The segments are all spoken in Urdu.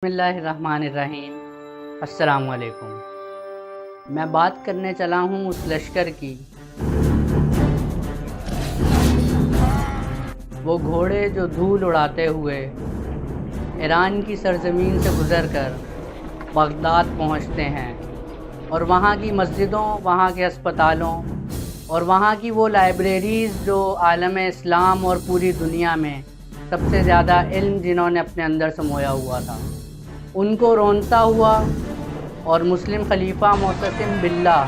بسم اللہ الرحمن الرحیم۔ السلام علیکم۔ میں بات کرنے چلا ہوں اس لشکر کی، وہ گھوڑے جو دھول اڑاتے ہوئے ایران کی سرزمین سے گزر کر بغداد پہنچتے ہیں، اور وہاں کی مسجدوں، وہاں کے اسپتالوں اور وہاں کی وہ لائبریریز جو عالم اسلام اور پوری دنیا میں سب سے زیادہ علم جنہوں نے اپنے اندر سمویا ہوا تھا، ان کو رونتا ہوا اور مسلم خلیفہ معتصم باللہ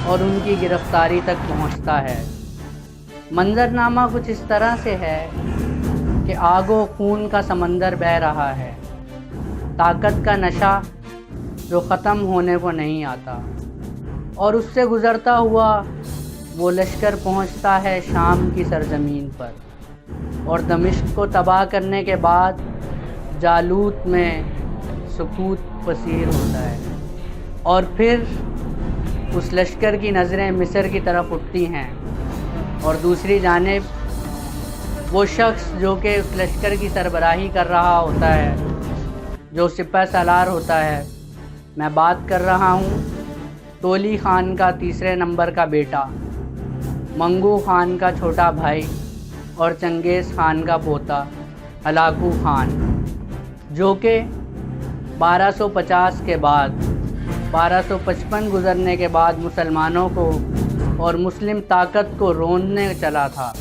اور ان کی گرفتاری تک پہنچتا ہے۔ منظرنامہ کچھ اس طرح سے ہے کہ آگ و خون کا سمندر بہہ رہا ہے، طاقت کا نشہ جو ختم ہونے کو نہیں آتا، اور اس سے گزرتا ہوا وہ لشکر پہنچتا ہے شام کی سرزمین پر، اور دمشق کو تباہ کرنے کے بعد جالوت میں سکوت پذیر ہوتا ہے، اور پھر اس لشکر کی نظریں مصر کی طرف اٹھتی ہیں، اور دوسری جانب وہ شخص جو کہ اس لشکر کی سربراہی کر رہا ہوتا ہے، جو سپہ سالار ہوتا ہے، میں بات کر رہا ہوں تولی خان کا تیسرے نمبر کا بیٹا، منگو خان کا چھوٹا بھائی اور چنگیز خان کا پوتا ہلاکو خان، جو کہ 1250 کے بعد 1255 گزرنے کے بعد مسلمانوں کو اور مسلم طاقت کو روندنے چلا تھا،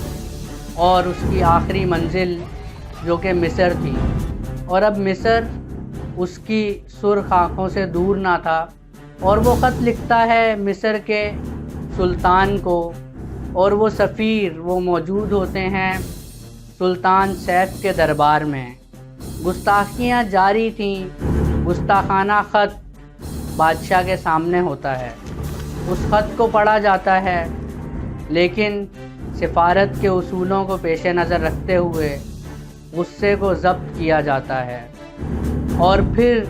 اور اس کی آخری منزل جو کہ مصر تھی، اور اب مصر اس کی سرخ آنکھوں سے دور نہ تھا، اور وہ خط لکھتا ہے مصر کے سلطان کو، اور وہ سفیر وہ موجود ہوتے ہیں سلطان سیف کے دربار میں۔ گستاخیاں جاری تھیں، گستاخانہ خط بادشاہ کے سامنے ہوتا ہے، اس خط کو پڑھا جاتا ہے، لیکن سفارت کے اصولوں کو پیش نظر رکھتے ہوئے غصے کو ضبط کیا جاتا ہے، اور پھر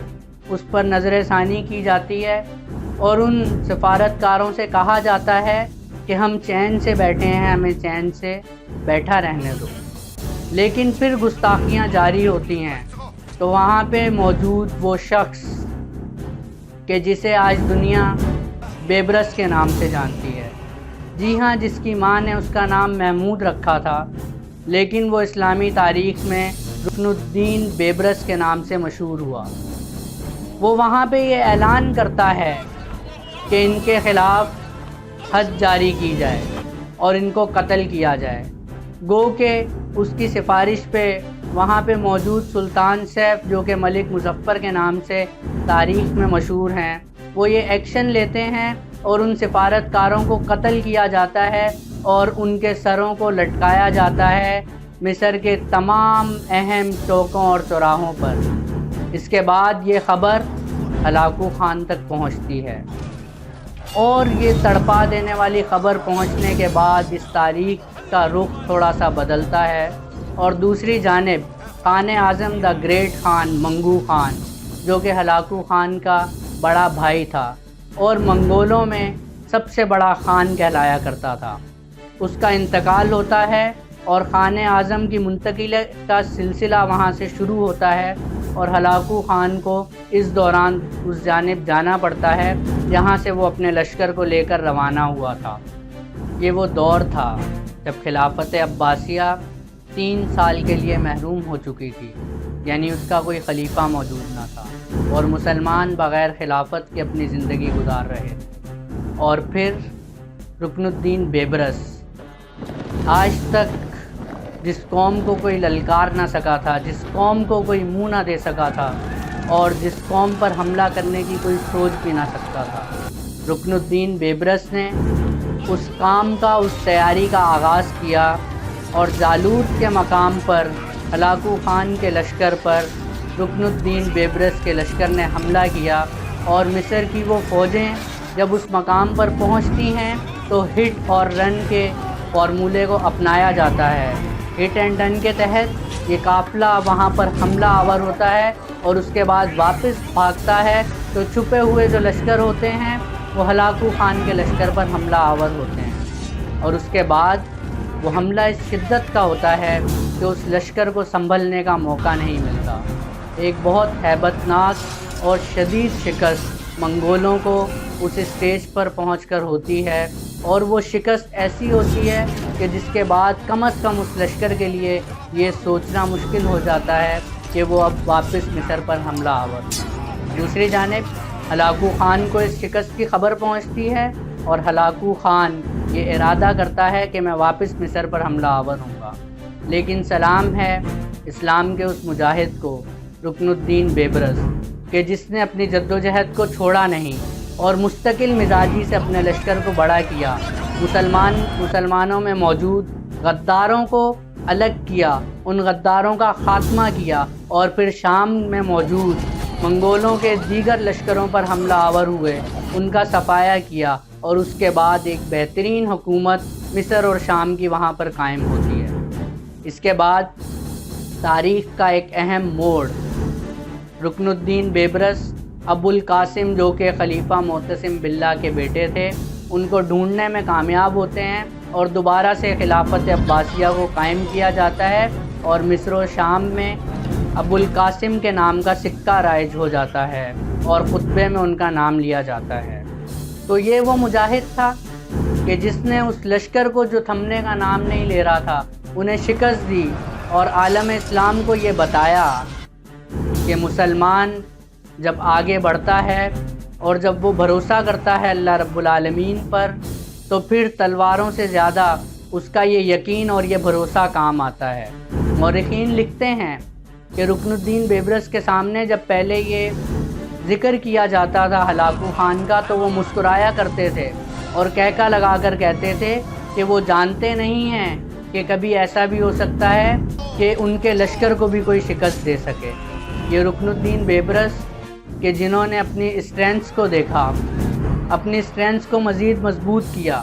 اس پر نظر ثانی کی جاتی ہے، اور ان سفارتکاروں سے کہا جاتا ہے کہ ہم چین سے بیٹھے ہیں، ہمیں چین سے بیٹھا رہنے دو، لیکن پھر گستاخیاں جاری ہوتی ہیں۔ تو وہاں پہ موجود وہ شخص کہ جسے آج دنیا بیبرس کے نام سے جانتی ہے، جی ہاں، جس کی ماں نے اس کا نام محمود رکھا تھا، لیکن وہ اسلامی تاریخ میں رکن الدین بیبرس کے نام سے مشہور ہوا، وہ وہاں پہ یہ اعلان کرتا ہے کہ ان کے خلاف حد جاری کی جائے اور ان کو قتل کیا جائے، گو کہ اس کی سفارش پہ وہاں پہ موجود سلطان سیف جو کہ ملک مظفر کے نام سے تاریخ میں مشہور ہیں، وہ یہ ایکشن لیتے ہیں، اور ان سفارتکاروں کو قتل کیا جاتا ہے اور ان کے سروں کو لٹکایا جاتا ہے مصر کے تمام اہم چوکوں اور چوراہوں پر۔ اس کے بعد یہ خبر ہلاکو خان تک پہنچتی ہے، اور یہ تڑپا دینے والی خبر پہنچنے کے بعد اس تاریخ کا رخ تھوڑا سا بدلتا ہے، اور دوسری جانب خان اعظم دا گریٹ خان منگو خان، جو کہ ہلاکو خان کا بڑا بھائی تھا اور منگولوں میں سب سے بڑا خان کہلایا کرتا تھا، اس کا انتقال ہوتا ہے، اور خان اعظم کی منتقلی کا سلسلہ وہاں سے شروع ہوتا ہے، اور ہلاکو خان کو اس دوران اس جانب جانا پڑتا ہے جہاں سے وہ اپنے لشکر کو لے کر روانہ ہوا تھا۔ یہ وہ دور تھا جب خلافت عباسیہ 3 سال کے لیے محروم ہو چکی تھی، یعنی اس کا کوئی خلیفہ موجود نہ تھا، اور مسلمان بغیر خلافت کے اپنی زندگی گزار رہے تھے۔ اور پھر رکن الدین بیبرس آج تک جس قوم کو کوئی للکار نہ سکا تھا، جس قوم کو کوئی منہ نہ دے سکا تھا، اور جس قوم پر حملہ کرنے کی کوئی سوچ بھی نہ سکتا تھا، رکن الدین بیبرس نے اس کام کا، اس تیاری کا آغاز کیا، اور جالوت کے مقام پر ہلاکو خان کے لشکر پر رکن الدین بیبرس کے لشکر نے حملہ کیا، اور مصر کی وہ فوجیں جب اس مقام پر پہنچتی ہیں تو ہٹ اور رن کے فارمولے کو اپنایا جاتا ہے۔ ہٹ اینڈ رن کے تحت یہ قافلہ وہاں پر حملہ آور ہوتا ہے، اور اس کے بعد واپس بھاگتا ہے، تو چھپے ہوئے جو لشکر ہوتے ہیں وہ ہلاکو خان کے لشکر پر حملہ آور ہوتے ہیں، اور اس کے بعد وہ حملہ اس شدت کا ہوتا ہے کہ اس لشکر کو سنبھلنے کا موقع نہیں ملتا، ایک بہت ہیبت ناک اور شدید شکست منگولوں کو اس اسٹیج پر پہنچ کر ہوتی ہے، اور وہ شکست ایسی ہوتی ہے کہ جس کے بعد کم از کم اس لشکر کے لیے یہ سوچنا مشکل ہو جاتا ہے کہ وہ اب واپس مصر پر حملہ آور ہو۔ دوسری جانب ہلاکو خان کو اس شکست کی خبر پہنچتی ہے، اور ہلاکو خان یہ ارادہ کرتا ہے کہ میں واپس مصر پر حملہ آور ہوں گا، لیکن سلام ہے اسلام کے اس مجاہد کو، رکن الدین بیبرس، کہ جس نے اپنی جدوجہد کو چھوڑا نہیں اور مستقل مزاجی سے اپنے لشکر کو بڑا کیا، مسلمانوں میں موجود غداروں کو الگ کیا، ان غداروں کا خاتمہ کیا، اور پھر شام میں موجود منگولوں کے دیگر لشکروں پر حملہ آور ہوئے، ان کا صفایا کیا، اور اس کے بعد ایک بہترین حکومت مصر اور شام کی وہاں پر قائم ہوتی ہے۔ اس کے بعد تاریخ کا ایک اہم موڑ، رکن الدین بیبرس ابو القاسم جو کہ خلیفہ معتصم باللہ کے بیٹے تھے، ان کو ڈھونڈنے میں کامیاب ہوتے ہیں، اور دوبارہ سے خلافت عباسیہ کو قائم کیا جاتا ہے، اور مصر و شام میں ابو القاسم کے نام کا سکہ رائج ہو جاتا ہے، اور خطبے میں ان کا نام لیا جاتا ہے۔ تو یہ وہ مجاہد تھا کہ جس نے اس لشکر کو جو تھمنے کا نام نہیں لے رہا تھا انہیں شکست دی، اور عالم اسلام کو یہ بتایا کہ مسلمان جب آگے بڑھتا ہے اور جب وہ بھروسہ کرتا ہے اللہ رب العالمین پر، تو پھر تلواروں سے زیادہ اس کا یہ یقین اور یہ بھروسہ کام آتا ہے۔ مورخین لکھتے ہیں کہ رکن الدین بیبرس کے سامنے جب پہلے یہ ذکر کیا جاتا تھا ہلاکو خان کا، تو وہ مسکرایا کرتے تھے اور کہکا لگا کر کہتے تھے کہ وہ جانتے نہیں ہیں کہ کبھی ایسا بھی ہو سکتا ہے کہ ان کے لشکر کو بھی کوئی شکست دے سکے۔ یہ رکن الدین بیبرس کہ جنہوں نے اپنی اسٹرینتھس کو دیکھا، اپنی اسٹرینتھس کو مزید مضبوط کیا،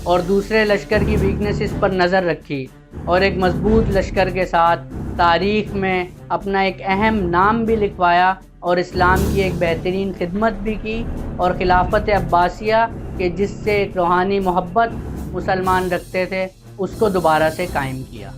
اور دوسرے لشکر کی ویکنیسز پر نظر رکھی، اور ایک مضبوط لشکر کے ساتھ تاریخ میں اپنا ایک اہم نام بھی لکھوایا، اور اسلام کی ایک بہترین خدمت بھی کی، اور خلافت عباسیہ کہ جس سے ایک روحانی محبت مسلمان رکھتے تھے اس کو دوبارہ سے قائم کیا۔